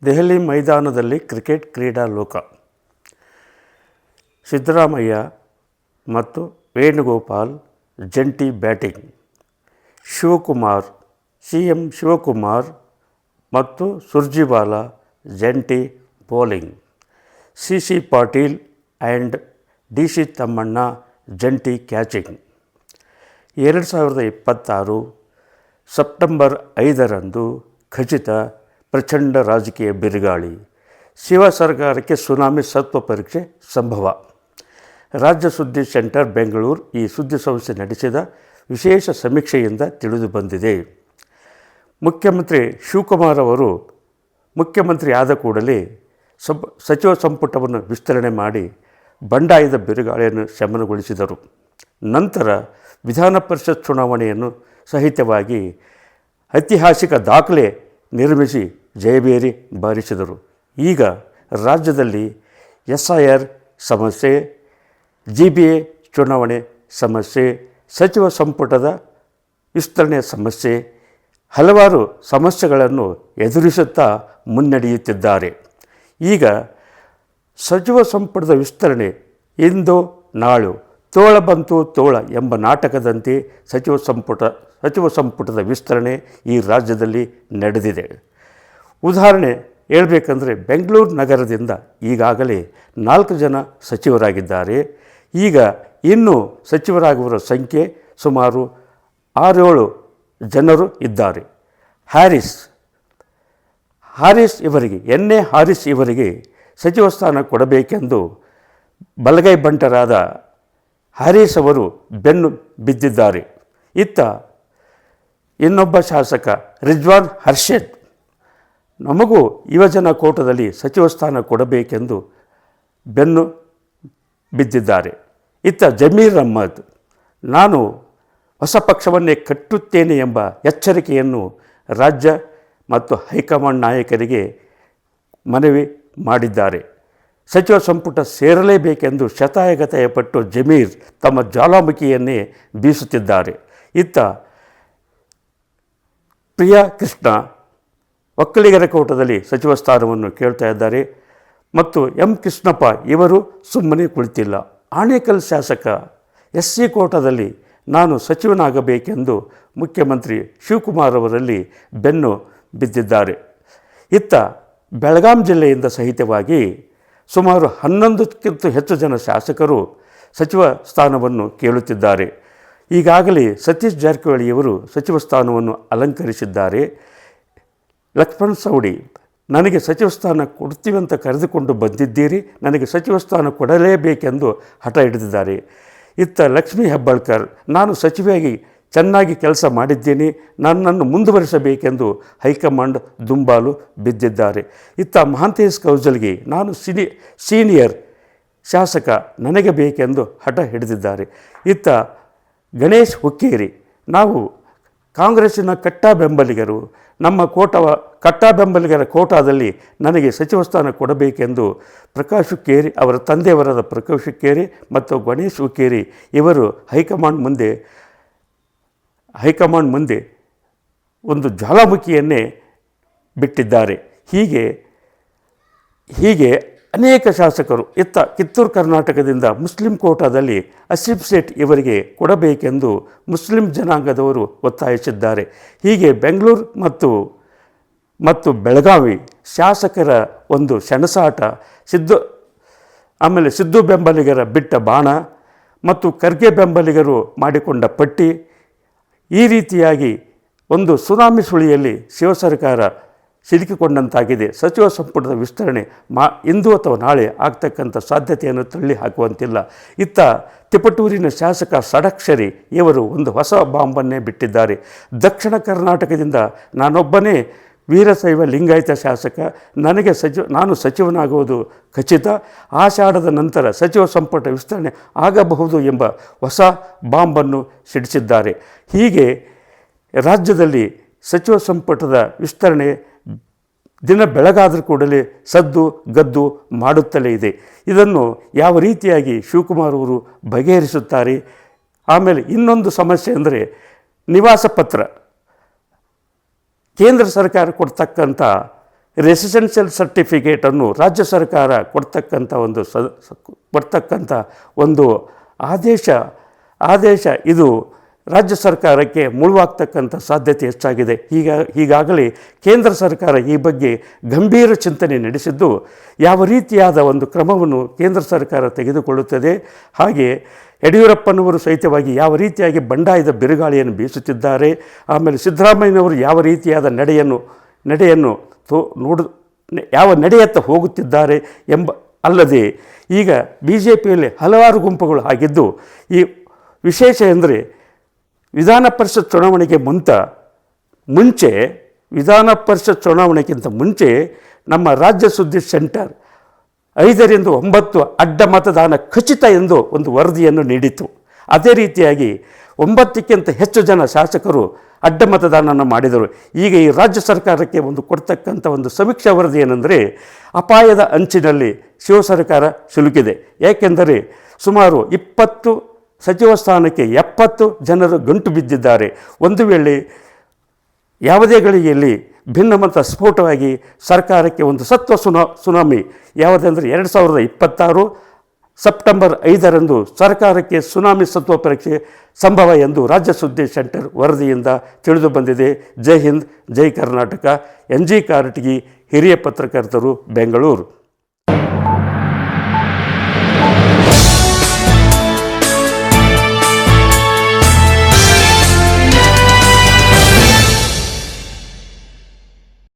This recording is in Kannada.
ದೆಹಲಿ ಮೈದಾನದಲ್ಲಿ ಕ್ರಿಕೆಟ್ ಕ್ರೀಡಾ ಲೋಕ. ಸಿದ್ದರಾಮಯ್ಯ ಮತ್ತು ವೇಣುಗೋಪಾಲ್ ಜಂಟಿ ಬ್ಯಾಟಿಂಗ್. ಸಿಎಂ ಶಿವಕುಮಾರ್ ಮತ್ತು ಸುರ್ಜಿವಾಲಾ ಜಂಟಿ bowling. C Patil and D Thammanna ಜಂಟಿ ಕ್ಯಾಚಿಂಗ್. 2026 ಸೆಪ್ಟೆಂಬರ್ 5ರಂದು ಖಚಿತ ಪ್ರಚಂಡ ರಾಜಕೀಯ ಬಿರುಗಾಳಿ. ಶಿವ ಸರ್ಕಾರಕ್ಕೆ ಸುನಾಮಿ ಸತ್ವ ಪರೀಕ್ಷೆ ಸಂಭವ. ರಾಜ್ಯ ಸುದ್ದಿ ಸೆಂಟರ್ ಬೆಂಗಳೂರು ಈ ಸುದ್ದಿ ಸಂಸ್ಥೆ ನಡೆಸಿದ ವಿಶೇಷ ಸಮೀಕ್ಷೆಯಿಂದ ತಿಳಿದು ಬಂದಿದೆ. ಮುಖ್ಯಮಂತ್ರಿ ಶಿವಕುಮಾರ್ ಅವರು ಮುಖ್ಯಮಂತ್ರಿ ಆದ ಕೂಡಲೇ ಸಚಿವ ಸಂಪುಟವನ್ನು ವಿಸ್ತರಣೆ ಮಾಡಿ ಬಂಡಾಯದ ಬಿರುಗಾಳಿಯನ್ನು ಶಮನಗೊಳಿಸಿದರು. ನಂತರ ವಿಧಾನ ಪರಿಷತ್ ಚುನಾವಣೆಯನ್ನು ಸಹಿತವಾಗಿ ಐತಿಹಾಸಿಕ ದಾಖಲೆ ನಿರ್ಮಿಸಿ ಜಯಬೇರಿ ಬಾರಿಸಿದರು. ಈಗ ರಾಜ್ಯದಲ್ಲಿ SIR ಸಮಸ್ಯೆ, GBA ಚುನಾವಣೆ ಸಮಸ್ಯೆ, ಸಚಿವ ಸಂಪುಟದ ವಿಸ್ತರಣೆಯ ಸಮಸ್ಯೆ, ಹಲವಾರು ಸಮಸ್ಯೆಗಳನ್ನು ಎದುರಿಸುತ್ತಾ ಮುನ್ನಡೆಯುತ್ತಿದ್ದಾರೆ. ಈಗ ಸಚಿವ ಸಂಪುಟದ ವಿಸ್ತರಣೆ ಇಂದು ನಾಳು ತೋಳ ಬಂತು ತೋಳ ಎಂಬ ನಾಟಕದಂತೆ ಸಚಿವ ಸಂಪುಟದ ವಿಸ್ತರಣೆ ಈ ರಾಜ್ಯದಲ್ಲಿ ನಡೆದಿದೆ. ಉದಾಹರಣೆ ಹೇಳಬೇಕಂದ್ರೆ ಬೆಂಗಳೂರು ನಗರದಿಂದ ಈಗಾಗಲೇ 4 ಜನ ಸಚಿವರಾಗಿದ್ದಾರೆ. ಈಗ ಇನ್ನೂ ಸಚಿವರಾಗುವವರ ಸಂಖ್ಯೆ ಸುಮಾರು 6-7 ಜನರು ಇದ್ದಾರೆ. ಹಾರಿಸ್ ಇವರಿಗೆ ಸಚಿವ ಸ್ಥಾನ ಕೊಡಬೇಕೆಂದು ಬಲಗೈ ಬಂಟರಾದ ಹಾರಿಸ್ ಅವರು ಬೆನ್ನು ಬಿದ್ದಿದ್ದಾರೆ. ಇತ್ತ ಇನ್ನೊಬ್ಬ ಶಾಸಕ ರಿಜ್ವಾನ್ ಅರ್ಷದ್ ನಮಗೂ ಯುವಜನ ಕೋಟಾದಲ್ಲಿ ಸಚಿವ ಸ್ಥಾನ ಕೊಡಬೇಕೆಂದು ಬೆನ್ನು ಬಿದ್ದಿದ್ದಾರೆ. ಇತ್ತ ಜಮೀರ್ ಅಹ್ಮದ್ ನಾನು ಹೊಸ ಪಕ್ಷವನ್ನೇ ಕಟ್ಟುತ್ತೇನೆ ಎಂಬ ಎಚ್ಚರಿಕೆಯನ್ನು ರಾಜ್ಯ ಮತ್ತು ಹೈಕಮಾಂಡ್ ನಾಯಕರಿಗೆ ಮನವಿ ಮಾಡಿದ್ದಾರೆ. ಸಚಿವ ಸಂಪುಟ ಸೇರಲೇಬೇಕೆಂದು ಶತಾಯಗತಾಯಪಟ್ಟು ಜಮೀರ್ ತಮ್ಮ ಜ್ವಾಲಾಮುಖಿಯನ್ನೇ ಬೀಸುತ್ತಿದ್ದಾರೆ. ಇತ್ತ ಪ್ರಿಯಾ ಕೃಷ್ಣ ಒಕ್ಕಲಿಗರ ಕೋಟದಲ್ಲಿ ಸಚಿವ ಸ್ಥಾನವನ್ನು ಕೇಳ್ತಾ ಇದ್ದಾರೆ ಮತ್ತು ಕೃಷ್ಣಪ್ಪ ಇವರು ಸುಮ್ಮನೆ ಕುಳಿತಿಲ್ಲ. ಆನೇಕಲ್ ಶಾಸಕ SC ಕೋಟಾದಲ್ಲಿ ನಾನು ಸಚಿವನಾಗಬೇಕೆಂದು ಮುಖ್ಯಮಂತ್ರಿ ಶಿವಕುಮಾರ್ ಅವರಲ್ಲಿ ಬೆನ್ನು ಬಿದ್ದಿದ್ದಾರೆ. ಇತ್ತ ಬೆಳಗಾಂ ಜಿಲ್ಲೆಯಿಂದ ಸಹಿತವಾಗಿ ಸುಮಾರು 11ಕ್ಕಿಂತ ಹೆಚ್ಚು ಜನ ಶಾಸಕರು ಸಚಿವ ಸ್ಥಾನವನ್ನು ಕೇಳುತ್ತಿದ್ದಾರೆ. ಈಗಾಗಲೇ ಸತೀಶ್ ಜಾರಕಿಹೊಳಿಯವರು ಸಚಿವ ಸ್ಥಾನವನ್ನು ಅಲಂಕರಿಸಿದ್ದಾರೆ. ಲಕ್ಷ್ಮಣ ಸವದಿ ನನಗೆ ಸಚಿವ ಸ್ಥಾನ ಕೊಡ್ತೀವಂತ ಕರೆದುಕೊಂಡು ಬಂದಿದ್ದೀರಿ, ನನಗೆ ಸಚಿವ ಸ್ಥಾನ ಕೊಡಲೇಬೇಕೆಂದು ಹಠ ಹಿಡಿದಿದ್ದಾರೆ. ಇತ್ತ ಲಕ್ಷ್ಮೀ ಹೆಬ್ಬಾಳ್ಕರ್ ನಾನು ಸಚಿವೆಯಾಗಿ ಚೆನ್ನಾಗಿ ಕೆಲಸ ಮಾಡಿದ್ದೀನಿ, ನನ್ನನ್ನು ಮುಂದುವರಿಸಬೇಕೆಂದು ಹೈಕಮಾಂಡ್ ದುಂಬಾಲು ಬಿದ್ದಿದ್ದಾರೆ. ಇತ್ತ ಮಹಾಂತೇಶ್ ಕೌಜಲ್ಗಿ ನಾನು ಸೀನಿಯರ್ ಶಾಸಕ ನನಗೆ ಬೇಕೆಂದು ಹಠ ಹಿಡಿದಿದ್ದಾರೆ. ಇತ್ತ ಗಣೇಶ್ ಹುಕ್ಕೇರಿ ನಾವು ಕಾಂಗ್ರೆಸ್ಸಿನ ಕಟ್ಟಾ ಬೆಂಬಲಿಗರು, ನಮ್ಮ ಕಟ್ಟಾ ಬೆಂಬಲಿಗರ ಕೋಟಾದಲ್ಲಿ ನನಗೆ ಸಚಿವ ಸ್ಥಾನ ಕೊಡಬೇಕೆಂದು ಪ್ರಕಾಶ್ ಹುಕ್ಕೇರಿ ಅವರ ತಂದೆಯವರಾದ ಪ್ರಕಾಶ್ ಹುಕ್ಕೇರಿ ಮತ್ತು ಗಣೇಶ್ ಹುಕ್ಕೇರಿ ಇವರು ಹೈಕಮಾಂಡ್ ಮುಂದೆ ಒಂದು ಜ್ವಾಲಾಮುಖಿಯನ್ನೇ ಬಿಟ್ಟಿದ್ದಾರೆ. ಹೀಗೆ ಅನೇಕ ಶಾಸಕರು. ಇತ್ತ ಕಿತ್ತೂರು ಕರ್ನಾಟಕದಿಂದ ಮುಸ್ಲಿಂ ಕೋಟಾದಲ್ಲಿ ಅಸೀಫ್ ಸೇಠ್ ಇವರಿಗೆ ಕೊಡಬೇಕೆಂದು ಮುಸ್ಲಿಂ ಜನಾಂಗದವರು ಒತ್ತಾಯಿಸಿದ್ದಾರೆ. ಹೀಗೆ ಬೆಂಗಳೂರು ಮತ್ತು ಬೆಳಗಾವಿ ಶಾಸಕರ ಒಂದು ಸೆಣಸಾಟ, ಸಿದ್ದು ಬೆಂಬಲಿಗರ ಬಿಟ್ಟ ಬಾಣ ಮತ್ತು ಖರ್ಗೆ ಬೆಂಬಲಿಗರು ಮಾಡಿಕೊಂಡ ಪಟ್ಟಿ, ಈ ರೀತಿಯಾಗಿ ಒಂದು ಸುನಾಮಿ ಸುಳಿಯಲ್ಲಿ ಶಿವ ಸರ್ಕಾರ ಸಿಲುಕಿಕೊಂಡಂತಾಗಿದೆ. ಸಚಿವ ಸಂಪುಟದ ವಿಸ್ತರಣೆ ಇಂದು ಅಥವಾ ನಾಳೆ ಆಗ್ತಕ್ಕಂಥ ಸಾಧ್ಯತೆಯನ್ನು ತಳ್ಳಿ ಹಾಕುವಂತಿಲ್ಲ. ಇತ್ತ ತಿಪಟೂರಿನ ಶಾಸಕ ಷಡಕ್ಷರಿ ಇವರು ಒಂದು ಹೊಸ ಬಾಂಬನ್ನೇ ಬಿಟ್ಟಿದ್ದಾರೆ. ದಕ್ಷಿಣ ಕರ್ನಾಟಕದಿಂದ ನಾನೊಬ್ಬನೇ ವೀರಶೈವ ಲಿಂಗಾಯತ ಶಾಸಕ, ನಾನು ಸಚಿವನಾಗುವುದು ಖಚಿತ, ಆಷಾಢದ ನಂತರ ಸಚಿವ ಸಂಪುಟ ವಿಸ್ತರಣೆ ಆಗಬಹುದು ಎಂಬ ಹೊಸ ಬಾಂಬನ್ನು ಸಿಡಿಸಿದ್ದಾರೆ. ಹೀಗೆ ರಾಜ್ಯದಲ್ಲಿ ಸಚಿವ ಸಂಪುಟದ ವಿಸ್ತರಣೆ ದಿನ ಬೆಳಗಾದರೂ ಕೂಡಲೇ ಸದ್ದು ಗದ್ದು ಮಾಡುತ್ತಲೇ ಇದೆ. ಇದನ್ನು ಯಾವ ರೀತಿಯಾಗಿ ಶಿವಕುಮಾರ್ ಅವರು ಬಗೆಹರಿಸುತ್ತಾರೆ? ಆಮೇಲೆ ಇನ್ನೊಂದು ಸಮಸ್ಯೆ ಅಂದರೆ ನಿವಾಸ ಪತ್ರ. ಕೇಂದ್ರ ಸರ್ಕಾರ ಕೊಡ್ತಕ್ಕಂಥ ರೆಸಿಡೆನ್ಷಿಯಲ್ ಸರ್ಟಿಫಿಕೇಟನ್ನು ರಾಜ್ಯ ಸರ್ಕಾರ ಕೊಡ್ತಕ್ಕಂಥ ಒಂದು ಆದೇಶ ಇದು ರಾಜ್ಯ ಸರ್ಕಾರಕ್ಕೆ ಮುಳುವಾಗ್ತಕ್ಕಂಥ ಸಾಧ್ಯತೆ ಹೆಚ್ಚಾಗಿದೆ. ಹೀಗಾಗಲೇ ಕೇಂದ್ರ ಸರ್ಕಾರ ಈ ಬಗ್ಗೆ ಗಂಭೀರ ಚಿಂತನೆ ನಡೆಸಿದ್ದು ಯಾವ ರೀತಿಯಾದ ಒಂದು ಕ್ರಮವನ್ನು ಕೇಂದ್ರ ಸರ್ಕಾರ ತೆಗೆದುಕೊಳ್ಳುತ್ತದೆ, ಹಾಗೆ ಯಡಿಯೂರಪ್ಪನವರು ಸಹಿತವಾಗಿ ಯಾವ ರೀತಿಯಾಗಿ ಬಂಡಾಯದ ಬಿರುಗಾಳಿಯನ್ನು ಬೀಸುತ್ತಿದ್ದಾರೆ, ಆಮೇಲೆ ಸಿದ್ದರಾಮಯ್ಯನವರು ಯಾವ ರೀತಿಯಾದ ನಡೆಯನ್ನು ಯಾವ ನಡೆಯತ್ತ ಹೋಗುತ್ತಿದ್ದಾರೆ ಅಲ್ಲದೆ ಈಗ ಬಿ ಜೆ ಪಿಯಲ್ಲಿ ಹಲವಾರು ಗುಂಪುಗಳು ಆಗಿದ್ದು, ಈ ವಿಶೇಷ ಎಂದರೆ ವಿಧಾನ ಪರಿಷತ್ ಚುನಾವಣೆಗಿಂತ ಮುಂಚೆ ನಮ್ಮ ರಾಜ್ಯ ಸುದ್ದಿ ಸೆಂಟರ್ 5ರಿಂದ 9 ಅಡ್ಡ ಮತದಾನ ಖಚಿತ ಎಂದು ಒಂದು ವರದಿಯನ್ನು ನೀಡಿತು. ಅದೇ ರೀತಿಯಾಗಿ 9ಕ್ಕಿಂತ ಹೆಚ್ಚು ಜನ ಶಾಸಕರು ಅಡ್ಡ ಮತದಾನವನ್ನು ಮಾಡಿದರು. ಈಗ ಈ ರಾಜ್ಯ ಸರ್ಕಾರಕ್ಕೆ ಕೊಡ್ತಕ್ಕಂಥ ಒಂದು ಸಮೀಕ್ಷಾ ವರದಿ ಏನೆಂದರೆ, ಅಪಾಯದ ಅಂಚಿನಲ್ಲಿ ಶಿವ ಸರ್ಕಾರ ಸಿಲುಕಿದೆ. ಏಕೆಂದರೆ ಸುಮಾರು 20 ಸಚಿವ ಸ್ಥಾನಕ್ಕೆ 70 ಜನರು ಗಂಟು ಬಿದ್ದಿದ್ದಾರೆ. ಒಂದು ವೇಳೆ ಯಾವುದೇ ಗಳಿಗೆಯಲ್ಲಿ ಭಿನ್ನಮತ ಸ್ಫೋಟವಾಗಿ ಸರ್ಕಾರಕ್ಕೆ ಒಂದು ಸತ್ವ ಸುನಾಮಿ ಯಾವುದೆಂದರೆ 2026 ಸೆಪ್ಟೆಂಬರ್ 5ರಂದು ಸರ್ಕಾರಕ್ಕೆ ಸುನಾಮಿ ಸತ್ವ ಪರೀಕ್ಷೆ ಸಂಭವ ಎಂದು ರಾಜ್ಯ ಸುದ್ದಿ ಸೆಂಟರ್ ವರದಿಯಿಂದ ತಿಳಿದು ಬಂದಿದೆ. ಜೈ ಹಿಂದ್, ಜೈ ಕರ್ನಾಟಕ. NG ಕಾರಟಗಿ, ಹಿರಿಯ ಪತ್ರಕರ್ತರು, ಬೆಂಗಳೂರು.